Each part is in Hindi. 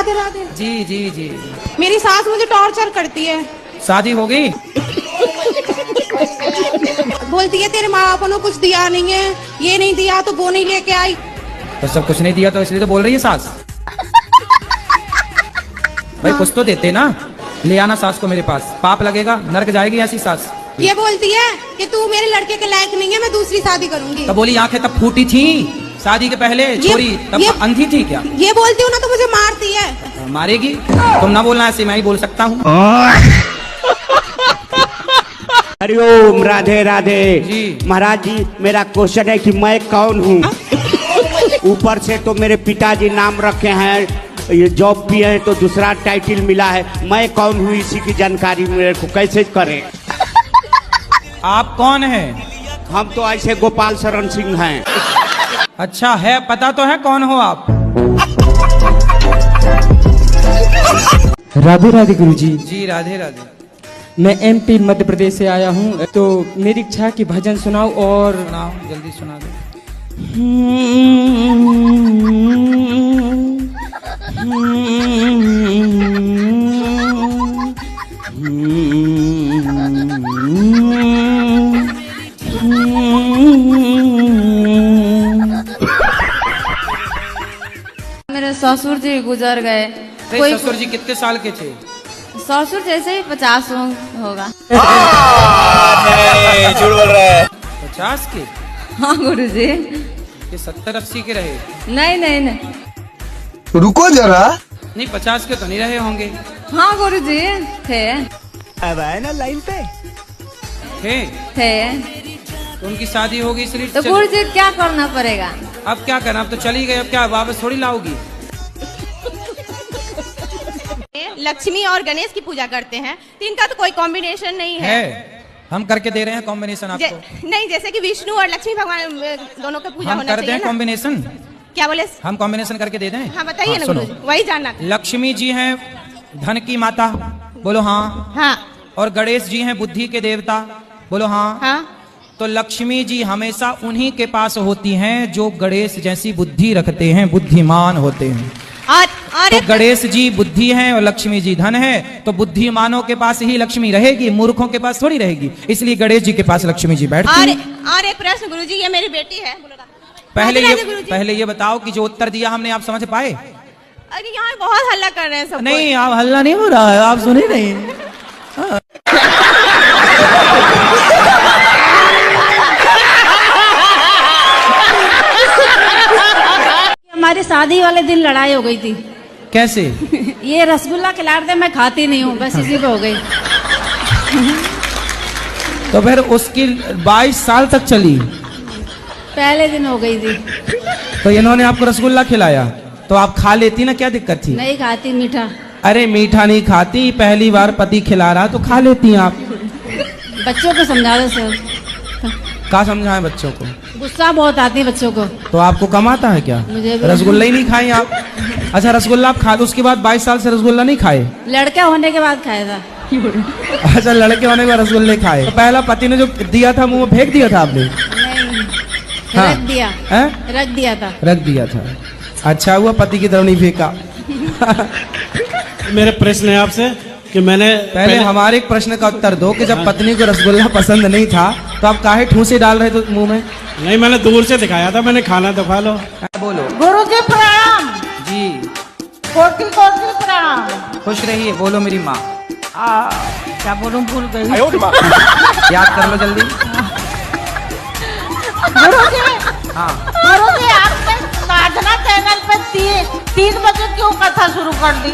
राधे राधे। जी जी जी। मेरी सास मुझे टॉर्चर करती है। शादी हो गई? बोलती है तेरे माँ बाप ने कुछ दिया नहीं है, ये नहीं दिया तो वो नहीं लेके आई। तो सब कुछ नहीं दिया तो इसलिए तो बोल रही है सास। भाई कुछ तो देते ना, ले आना सास को मेरे पास, पाप लगेगा, नरक जाएगी ऐसी सास। ये बोलती है कि तू मेरे लड़के के लायक नहीं है, मैं दूसरी शादी करूंगी। तो बोली आंखें तब फूटी थी शादी के पहले, छोरी तब अंधी थी क्या? ये बोलती हूँ ना तो मुझे मारती है। मारेगी? तुम ना बोलना ऐसे, मैं ही बोल सकता हूँ। हरिओम, राधे राधे जी। महाराज जी, मेरा क्वेश्चन है कि मैं कौन हूँ? ऊपर से तो मेरे पिताजी नाम रखे हैं, ये जॉब भी है तो दूसरा टाइटल मिला है, मैं कौन हूँ इसी की जानकारी मेरे को कैसे करें? आप कौन हैं? हम तो ऐसे गोपाल शरण सिंह हैं। अच्छा है, पता तो है कौन हो आप? राधे राधे गुरुजी। जी राधे राधे। मैं MP मध्य प्रदेश से आया हूँ, तो मेरी इच्छा है कि भजन सुनाओ और सुनाओ, जल्दी सुना दो। मेरे ससुर जी गुजर गए। कोई ससुर जी कितने साल के थे? ससुर जैसे ही 50 होगा। झूठ बोल रहा है। 50 के? हाँ गुरुजी। ये 70-80 के रहे? नहीं नहीं नहीं। रुको जरा। नहीं 50 के तो नहीं रहे होंगे। हाँ गुरुजी थे। अब आए ना लाइन पे। थे। तो उनकी शादी होगी इसलिए तो गुरुजी क्या करना पड़ेगा? अब क्या करना, अब तो चली गई, अब क्या वापस थोड़ी लाओगी? लक्ष्मी और गणेश की पूजा करते हैं, तो इनका तो कोई कॉम्बिनेशन नहीं है। हम करके दे रहे हैं कॉम्बिनेशन आपको। नहीं, जैसे कि विष्णु और लक्ष्मी भगवान दोनों का पूजा हम होना करते चाहिए हैं ना। कॉम्बिनेशन। क्या बोले? हम कॉम्बिनेशन करके दे दें? हाँ बताइए ना सुनो। गुरुजी, वही जानना था। लक्ष्मी जी हैं धन की माता, बोलो हाँ। हाँ। और गणेश जी हैं बुद्धि के देवता, बोलो हाँ। हाँ। तो लक्ष्मी जी हमेशा उन्हीं के पास होती हैं जो गणेश जैसी बुद्धि रखते हैं, बुद्धिमान होते हैं। और तो गणेश जी बुद्धि हैं और लक्ष्मी जी धन है, तो बुद्धिमानों के पास ही लक्ष्मी रहेगी, मूर्खों के पास थोड़ी रहेगी, इसलिए गणेश जी के पास लक्ष्मी जी बैठती हैं। और एक प्रश्न गुरुजी, ये मेरी बेटी है। पहले ये बताओ कि जो उत्तर दिया हमने आप समझ पाए? अरे यहाँ बहुत हल्ला कर रहे हैं सब। नहीं, आप हल्ला नहीं हो रहा है, आप सुने नहीं। हमारी शादी वाले दिन लड़ाई हो गई थी। कैसे? ये रसगुल्ला खिला रहे थे, मैं खाती नहीं हूँ, बस इसी पे हो गई। तो फिर उसकी 22 साल तक चली? पहले दिन हो गई थी। तो इन्होंने आपको रसगुल्ला खिलाया तो आप खा लेती ना, क्या दिक्कत थी? नहीं खाती मीठा। अरे मीठा नहीं खाती, पहली बार पति खिला रहा तो खा लेती आप। बच्चों को समझा दो सर। क्या समझाएं बच्चों को? गुस्सा बहुत आती है बच्चों को। तो आपको कम आता है क्या? मुझे भी। रसगुल्ला ही नहीं खाई आप? अच्छा रसगुल्ला आप खा लो, उसके बाद 22 साल से रसगुल्ला नहीं खाए? लड़के होने के बाद खाया था। अच्छा लड़के होने के बाद रसगुल्ले खाए। तो पहला पति ने जो दिया था मुंह में फेंक दिया था आपने? नहीं, हाँ। रख दिया। रख दिया था। रख दिया था। अच्छा हुआ पति की तरफ नहीं फेंका। मेरे प्रश्न है आपसे कि मैंने पहले हमारे एक प्रश्न का उत्तर दो कि जब पत्नी को रसगुल्ला पसंद नहीं था तो आप काहे ठूसे डाल रहे थे मुंह में? नहीं, मैंने दूर से दिखाया था, मैंने खाना तो खा लो। बोलो। गुरु जी प्रणाम। जी कोटि कोटि प्रणाम। खुश रहिए। बोलो मेरी माँ। क्या बोलूं, भूल गई। याद कर लो जल्दी। गुरु जी, हाँ गुरु जी आपने साधना चैनल पे 3 बजे क्यों कथा शुरू कर दी?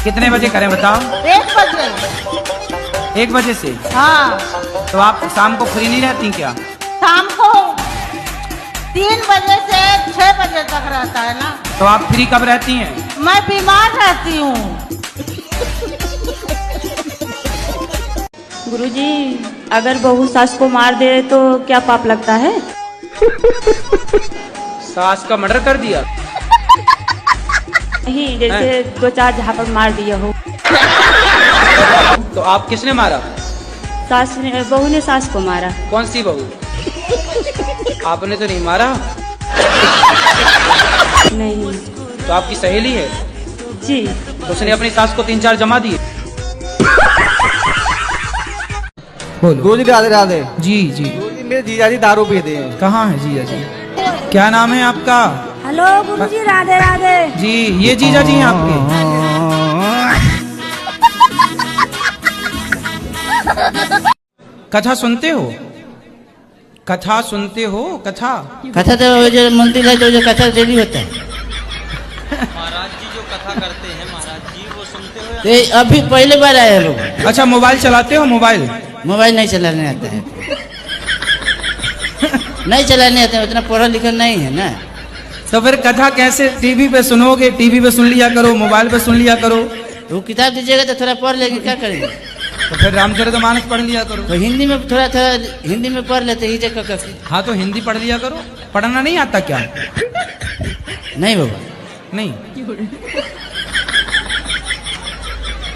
कितने बजे करें बताओ? 1 बजे। 1 बजे से? हाँ। तो आप शाम को फ्री नहीं रहती क्या? शाम को 3 बजे से 6 बजे तक रहता है ना। तो आप फ्री कब रहती हैं? मैं बीमार रहती हूँ। गुरुजी, अगर बहू सास को मार दे तो क्या पाप लगता है? सास का मर्डर कर दिया? नहीं, जैसे 2-4 झापड़ मार दिया हो। तो आप किसने मारा? सास ने, बहू ने सास को मारा। कौन सी बहू? आपने तो नहीं मारा? नहीं। तो आपकी सहेली है? जी। तो उसने अपनी सास को 3-4 जमा दिए। बोलो। गुरु जी राधे राधे। जी जी। गुरु जी मेरे जीजा जी दारू पीते हैं। कहाँ है जीजा जी? क्या नाम है आपका? हेलो गुरुजी, राधे राधे। जी, ये जीजा जी हैं आपके? कथा सुनते हो? कथा सुनते हो? कथा कथा तो जो मंदिर है तो जो कथा डेली होता है। महाराज जी जो कथा करते हैं, महाराज जी वो सुनते हो? तो अभी पहले बार आए हैं लोग। अच्छा, मोबाइल चलाते हो? मोबाइल नहीं चलाने आता है। नहीं चलाने आता है, उतना पढ़ा लिखा नहीं है ना। तो फिर कथा कैसे टीवी पे सुनोगे? टीवी पे सुन लिया करो, मोबाइल पे सुन लिया करो। तो वो किताब दीजिएगा तो थोड़ा पढ़ लेंगे, क्या करेंगे? तो फिर रामचरितमानस पढ़ लिया करो। तो हिंदी में थोड़ा हिंदी में पढ़ लेते ही जगह करके। हाँ, तो हिंदी पढ़ लिया करो। पढ़ना नहीं आता क्या? नहीं बाबा, नहीं।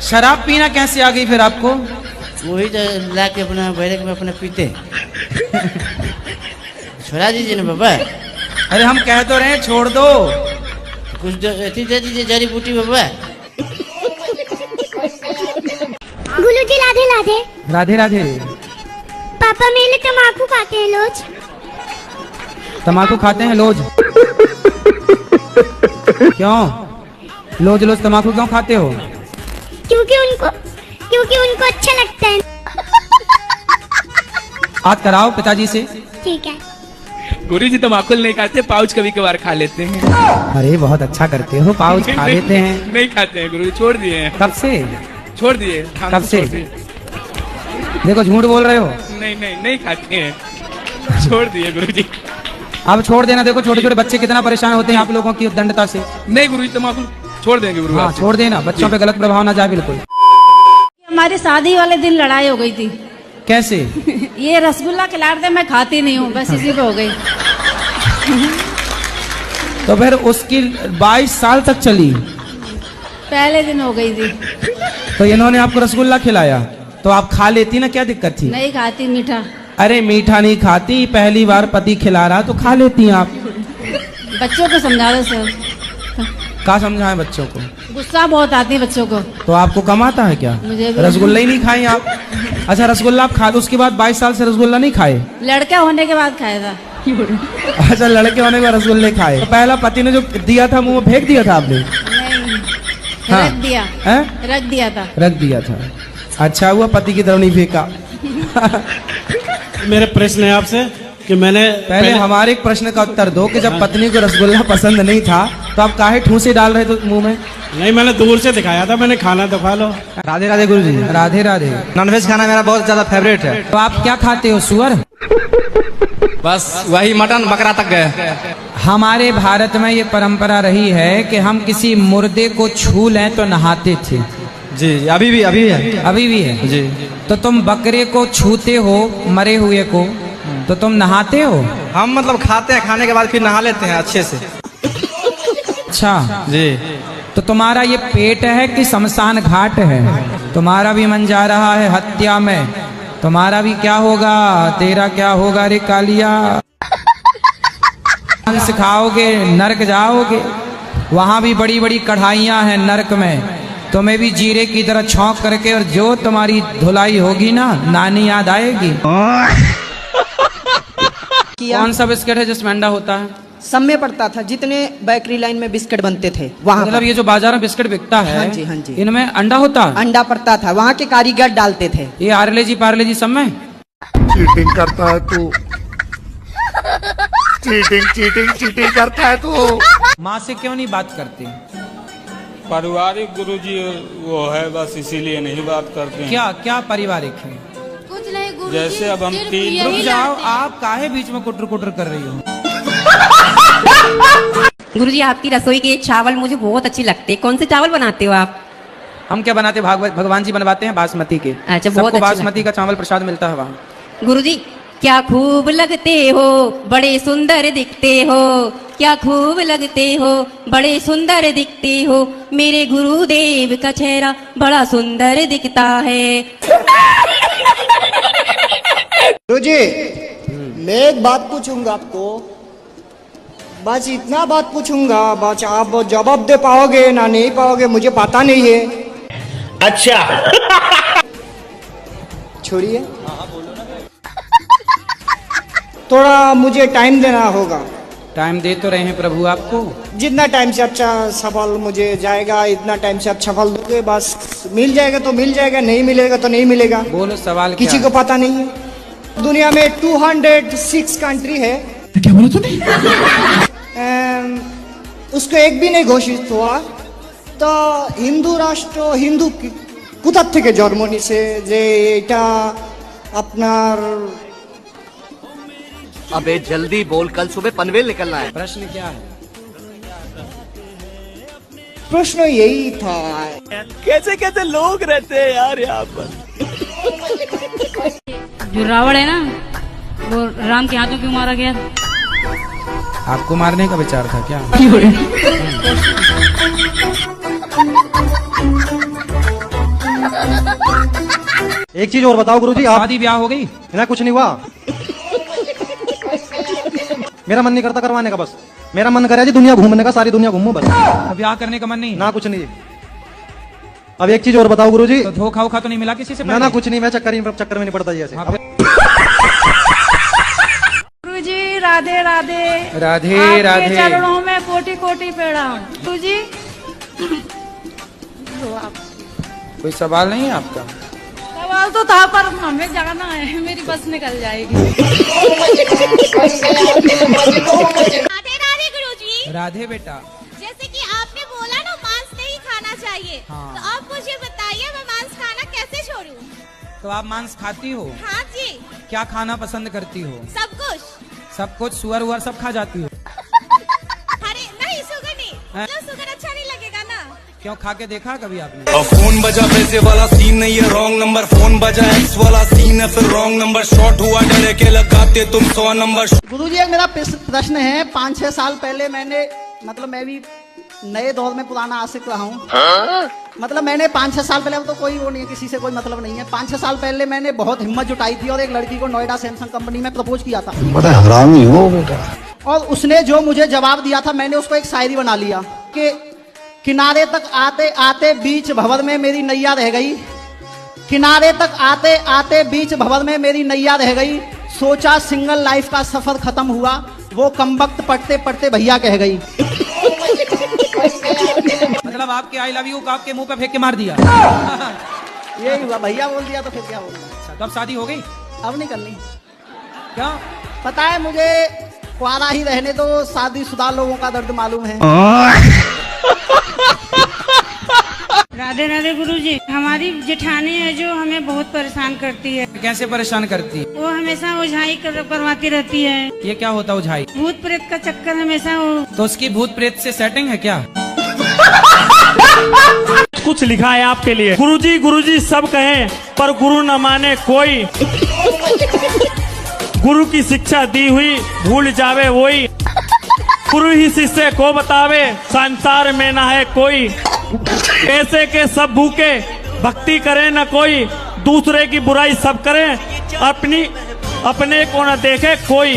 शराब पीना कैसे आ गई फिर आपको? वही तो ला के अपना बैरक में अपना पीते। छोड़ा दीजिए ना बाबा। अरे हम कह तो रहे हैं छोड़ दो। कुछ अथी दे दीजिए, जड़ी बूटी बाबा। गुरुजी राधे राधे। राधे राधे। पापा मेरे तम्बाकू खाते हैं रोज। तम्बाकू खाते हैं लोज? क्यों लोज लोज तम्बाकू क्यों खाते हो? क्योंकि उनको अच्छा लगता है। बात कराओ पिताजी से। ठीक है। गुरु जी तम्बाकू नहीं खाते, पाउच कभी कभार खा लेते हैं। अरे बहुत अच्छा करते हो, पाउच खा लेते हैं। नहीं खाते हैं गुरु जी, छोड़ दिए हैं। कब से? छोड़ दिए। कब से? देखो झूठ बोल रहे हो। नहीं खाते हैं, छोड़ दिए गुरु जी। अब छोड़ देना। देखो छोटे छोटे बच्चे कितना परेशान होते हैं आप लोगों की दंडता से। नहीं गुरु जी, तम्बाकू छोड़ देंगे गुरु। हाँ, छोड़ देना, बच्चों पे गलत प्रभाव ना जाए बिल्कुल। हमारी शादी वाले दिन लड़ाई हो गई थी। कैसे? ये रसगुल्ला खिला दे, मैं खाती नहीं हूँ, बस इसी पे हो गई। तो फिर उसकी 22 साल तक चली। पहले दिन हो गई थी। तो इन्होंने आपको रसगुल्ला खिलाया तो आप खा लेती ना, क्या दिक्कत थी? नहीं खाती मीठा। अरे मीठा नहीं खाती, पहली बार पति खिला रहा तो खा लेती आप। बच्चों को समझा दो सर। क्या समझाएं बच्चों को? गुस्सा बहुत आती है बच्चों को। तो आपको कम आता है क्या? मुझे भी। रसगुल्ला ही नहीं खाई आप? अच्छा, रसगुल्ला आप खा दो, उसके बाद 22 साल से रसगुल्ला नहीं खाए? लड़का होने के बाद खाया था। अच्छा, लड़के होने के बाद रसगुल्ले खाए। तो पहला पति ने जो दिया था मुंह में फेंक दिया था आपने? नहीं, हाँ। रख दिया है? रख दिया था। रख दिया था। अच्छा हुआ पति की तरफ नहीं फेंका। मेरे प्रश्न है आपसे कि मैंने पहले हमारे एक प्रश्न का उत्तर दो कि जब पत्नी को रसगुल्ला पसंद नहीं था तो आप काहे ठूसे डाल रहे थे मुंह में? नहीं, मैंने दूर से दिखाया था, मैंने खाना तो खा लो। राधे राधे गुरु जी। राधे राधे। नॉनवेज खाना मेरा बहुत ज्यादा फेवरेट है। तो आप क्या खाते हो? सुअर? बस वही मटन बकरा तक गए। हमारे भारत में ये परंपरा रही है कि हम किसी मुर्दे को छू लें तो नहाते थे। जी, अभी भी है। अभी भी है जी। तो तुम बकरे को छूते हो, मरे हुए को, तो तुम नहाते हो? हम मतलब खाते हैं, खाने के बाद फिर नहा लेते हैं अच्छे से। अच्छा जी। तो तुम्हारा ये पेट है कि शमशान घाट है? तुम्हारा भी मन जा रहा है हत्या में। तुम्हारा भी क्या होगा? तेरा क्या होगा रे कालिया? हंस खाओगे, नरक जाओगे। वहां भी बड़ी बड़ी कढ़ाइयां हैं नरक में। तुम्हें भी जीरे की तरह छौंक करके, और जो तुम्हारी धुलाई होगी ना, नानी याद आएगी। कौन सा बिस्किट है जिसमें अंडा होता है? समय पड़ता था, जितने बेकरी लाइन में बिस्किट बनते थे वहाँ। मतलब ये जो बाजार में बिस्किट बिकता है, हाँ जी, हाँ जी। इनमें अंडा होता? अंडा पड़ता था, वहाँ के कारीगर डालते थे। ये आर्ले जी पार्ले जी सब में चीटिंग करता है तू। चीटिंग करता है तू। माँ से क्यों नहीं बात करती? पारिवारिक गुरु जी वो है, बस इसीलिए नहीं बात करते हैं। क्या क्या पारिवारिक है? कुछ नहीं गुरु जैसे अब हम तीन। रुक जाओ, आप काहे बीच में कुटर कुटर कर रही हो? गुरुजी आपकी रसोई के चावल मुझे बहुत अच्छे लगते हैं। कौन से चावल बनाते हो आप? हम क्या बनाते? भगवान जी बनवाते हैं बासमती के। अच्छा, बहुत सबको अच्छे बासमती का चावल प्रसाद मिलता है वहाँ। गुरुजी क्या खूब लगते हो, बड़े सुंदर दिखते हो। क्या खूब लगते हो, बड़े सुंदर दिखते हो। मेरे गुरुदेव का चेहरा बड़ा सुंदर दिखता है। गुरुजी, मैं एक बात पूछूंगा आपको। बस इतना बात पूछूंगा, बस आप जवाब दे पाओगे ना नहीं पाओगे मुझे पता नहीं है। अच्छा छोड़िए, थोड़ा मुझे टाइम देना होगा। टाइम दे तो रहे हैं प्रभु आपको। जितना टाइम से अच्छा सफल मुझे जाएगा, इतना टाइम से अच्छा फल दोगे, बस मिल जाएगा तो मिल जाएगा, नहीं मिलेगा तो नहीं मिलेगा। बोलो सवाल किसी को पता नहीं है। दुनिया में 206 कंट्री है, क्या बोला तूने? उसको एक भी नहीं घोषित हुआ। तो हिंदू राष्ट्र हिंदू কোথা থেকে জন্ম নিছে যে এটা আপনার? अबे जल्दी बोल, कल सुबह पनवेल निकलना है। प्रश्न क्या है? प्रश्न यही था, कैसे कैसे लोग रहते हैं यार यहाँ पर। जो रावण है ना, वो राम के हाथों क्यों मारा गया? आपको मारने का विचार था क्या? एक चीज और बताओ गुरुजी, आप शादी ब्याह हो गई? ना कुछ नहीं हुआ। मेरा मन नहीं करता करवाने का, बस मेरा मन करे जी दुनिया घूमने का, सारी दुनिया घूमूं बस। ब्याह करने का मन नहीं? ना कुछ नहीं। अब एक चीज और बताओ गुरुजी। तो धोखा वोखा तो नहीं मिला किसी से? ना कुछ नहीं, मैं चक्कर में नहीं पड़ता जी ऐसे। गुरुजी राधे राधे। राधे आपके राधे। चरणों में कोटि कोटि प्रणाम। गुरुजी कोई सवाल नहीं है आपका? सवाल तो था पर हमें जाना है, मेरी बस निकल जाएगी। राधे राधे गुरुजी। राधे बेटा। जैसे कि आपने बोला ना मांस नहीं खाना चाहिए, हाँ। तो आप मुझे बताइए मैं मांस खाना कैसे छोड़ूं? तो आप मांस खाती हो? हाँ जी। क्या खाना पसंद करती हो? सब कुछ। सब कुछ? सुअर उअर सब खा जाती हो? अरे नहीं, सुगर नहीं, मतलब सुगर अच्छा नहीं लगेगा ना। क्यों, खा के देखा कभी आपने? फोन बजा पैसे वाला सीन नहीं है, रॉन्ग नंबर। फोन बजा एक्स वाला सीन है, फिर रॉन्ग नंबर। शॉर्ट हुआ डरे के लगाते तुम 100 नंबर। गुरुजी एक मेरा प्रश्न है। 5-6 साल पहले मैंने, मतलब मैं भी नए दौर में पुराना आशिक रहा हूँ। मतलब मैंने 5-6 साल पहले, अब तो कोई वो नहीं है, किसी से कोई मतलब नहीं है। 5-6 साल पहले मैंने बहुत हिम्मत जुटाई थी और एक लड़की को नोएडा सैमसंग कंपनी में प्रपोज किया था। बड़ा हरामी हो बेटा। और उसने जो मुझे जवाब दिया था, मैंने उसको एक शायरी बना लिया कि किनारे तक आते आते बीच भंवर में मेरी नैया रह गई। किनारे तक आते आते बीच भंवर में मेरी नैया रह गई। सोचा सिंगल लाइफ का सफर खत्म हुआ, वो कमबख्त पढ़ते पढ़ते भैया कह गई। मतलब आपके आई लव यू को आपके मुंह पे फेंक के मार दिया? यही हुआ, भैया बोल दिया तो फिर क्या बोलना। अच्छा, तो अब शादी हो गई? अब नहीं करनी। क्या पता है मुझे, कुआरा ही रहने दो, शादीशुदा लोगों का दर्द मालूम है। राधे राधे गुरुजी। हमारी जेठानी है जो हमें बहुत परेशान करती है। कैसे परेशान करती है? वो हमेशा ओझाई करवाती रहती है। ये क्या होता है ओझाई? भूत प्रेत का चक्कर हमेशा वो। तो उसकी भूत प्रेत से सेटिंग है क्या? कुछ लिखा है आपके लिए। गुरुजी गुरुजी सब कहें पर गुरु न माने कोई। गुरु की शिक्षा दी हुई भूल जावे वही। गुरु ही शिष्य को बतावे संसार में ना है कोई। ऐसे के सब भूखे भक्ति करे न कोई। दूसरे की बुराई सब करे, अपने को न देखे कोई।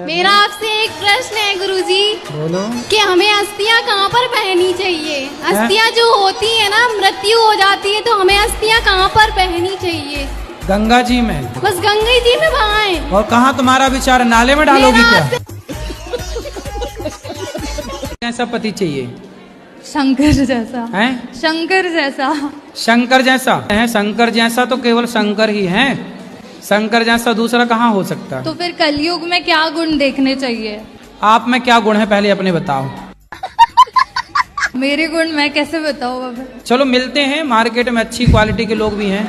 मेरा आपसे एक प्रश्न है गुरुजी। बोलो। कि हमें अस्थियां कहाँ पर पहननी चाहिए? अस्थियां जो होती है ना, मृत्यु हो जाती है, तो हमें अस्थियां कहाँ पर पहननी चाहिए? गंगा जी में। बस गंगा जी में बहाएं। और कहाँ तुम्हारा विचार, नाले में डालोगी क्या? कैसा पति चाहिए? शंकर जैसा है? शंकर जैसा। शंकर जैसा है? शंकर जैसा तो केवल शंकर ही है, शंकर जैसा दूसरा कहाँ हो सकता है? तो फिर कलयुग में क्या गुण देखने चाहिए? आप में क्या गुण है पहले अपने बताओ। मेरे गुण मैं कैसे बताऊँ अब? चलो मिलते हैं, मार्केट में अच्छी क्वालिटी के लोग भी हैं,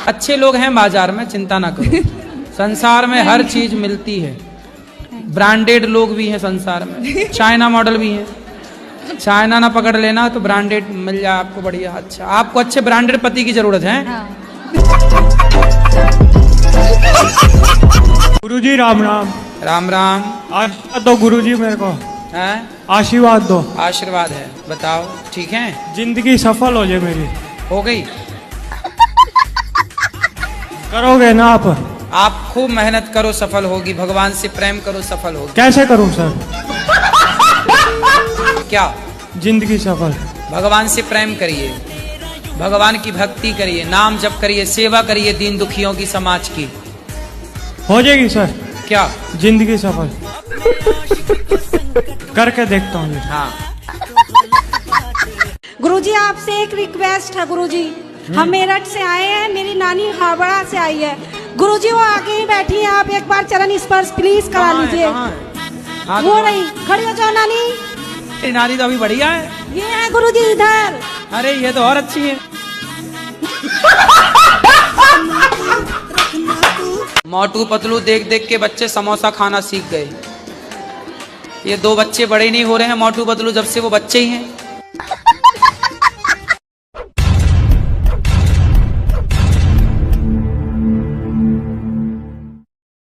अच्छे लोग हैं बाजार में, चिंता ना करो। संसार में हर चीज मिलती है, ब्रांडेड लोग भी हैं संसार में, चाइना मॉडल भी हैं। चाइना ना पकड़ लेना तो ब्रांडेड मिल जाए आपको, बढ़िया। अच्छा, आपको अच्छे ब्रांडेड पति की जरूरत है। हाँ। गुरुजी राम राम। राम राम। आशीर्वाद दो गुरुजी मेरे को। है? आशीर्वाद दो। आशीर्वाद है, बताओ ठीक है? जिंदगी सफल हो जाए मेरी। हो गई? करोगे ना आप? आप खूब मेहनत करो, सफल होगी। भगवान से प्रेम करो, सफल होगी। कैसे करूं सर? क्या? जिंदगी सफल। भगवान से प्रेम करिए, भगवान की भक्ति करिए, नाम जप करिए, सेवा करिए दीन दुखियों की, समाज की। हो जाएगी सर। क्या? जिंदगी सफल। करके देखता हूँ। हाँ। गुरुजी आपसे एक रिक्वेस्ट है गुरुजी, हम मेरठ से आए हैं, मेरी नानी हावड़ा से आई है। गुरुजी वो आगे ही बैठी है, आप एक बार चरण स्पर्श प्लीज करा लीजिए। वो नहीं, खड़ी हो जाओ नानी। ये नानी तो अभी बढ़िया है। ये है गुरुजी इधर। अरे ये तो और अच्छी है। मोटू पतलू देख देख के बच्चे समोसा खाना सीख गए। ये दो बच्चे बड़े नहीं हो रहे हैं मोटू पतलू, जब से वो बच्चे ही हैं।